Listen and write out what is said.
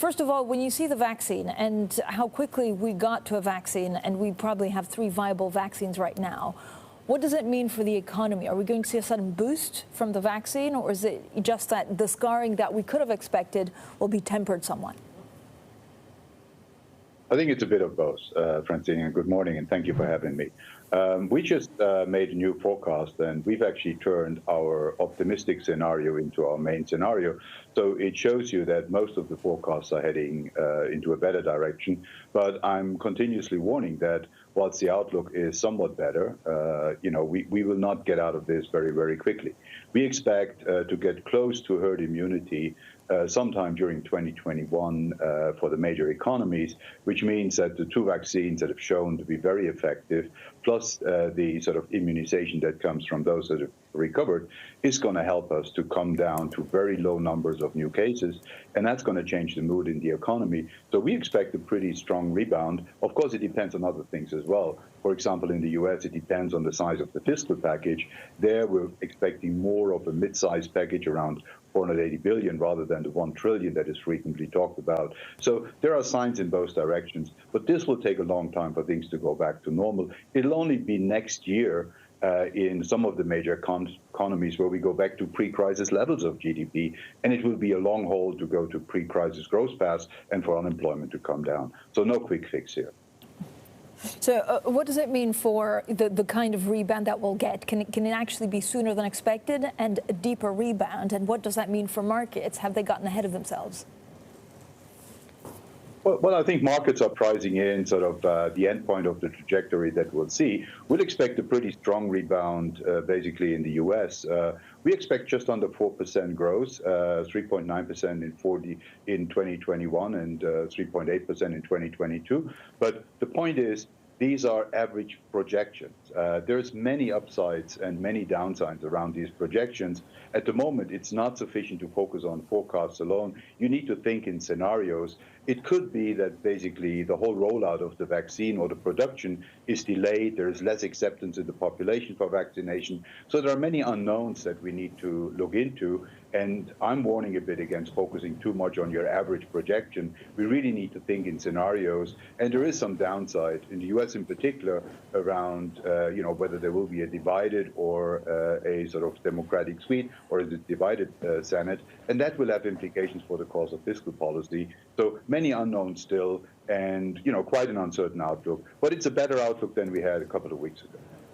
First of all, when you see the vaccine and how quickly we got to a vaccine, and we probably have 3 viable vaccines right now, what does it mean for the economy? Are we going to see a sudden boost from the vaccine, or is it just that the scarring that we could have expected will be tempered somewhat? I think it's a bit of both, Francine, and good morning, and thank you for having me. We just made a new forecast, and we've actually turned our optimistic scenario into our main scenario. So it shows you that most of the forecasts are heading into a better direction. But I'm continuously warning that whilst the outlook is somewhat better, we will not get out of this very, very quickly. We expect to get close to herd immunity sometime during 2021 for the major economies, which means that the 2 vaccines that have shown to be very effective, plus the sort of immunization that comes from those that have recovered, is going to help us to come down to very low numbers of new cases, and that's going to change the mood in the economy. So we expect a pretty strong rebound. Of course, it depends on other things as well. For example, in the US, it depends on the size of the fiscal package. There, we're expecting more of a mid-sized package around 480 billion rather than the 1 trillion that is frequently talked about. So there are signs in both directions, but this will take a long time for things to go back to normal. It'll only be next year in some of the major economies where we go back to pre-crisis levels of GDP, and it will be a long haul to go to pre-crisis growth paths and for unemployment to come down. So no quick fix here. So what does it mean for the kind of rebound that we'll get? Can it actually be sooner than expected and a deeper rebound? And what does that mean for markets? Have they gotten ahead of themselves? Well, I think markets are pricing in sort of the end point of the trajectory that we'll see. We'll expect a pretty strong rebound, basically, in the U.S. We expect just under 4% growth, 3.9% in 2021 and 3.8% in 2022. But the point is, these are average projections. There's many upsides and many downsides around these projections. At the moment, it's not sufficient to focus on forecasts alone. You need to think in scenarios. It could be that basically the whole rollout of the vaccine or the production is delayed. There is less acceptance in the population for vaccination. So there are many unknowns that we need to look into. And I'm warning a bit against focusing too much on your average projection. We really need to think in scenarios. And there is some downside in the U.S. in particular around, whether there will be a divided or a sort of democratic sweep or a divided Senate. And that will have implications for the course of fiscal policy. So many unknowns still, and quite an uncertain outlook. But it's a better outlook than we had a couple of weeks ago.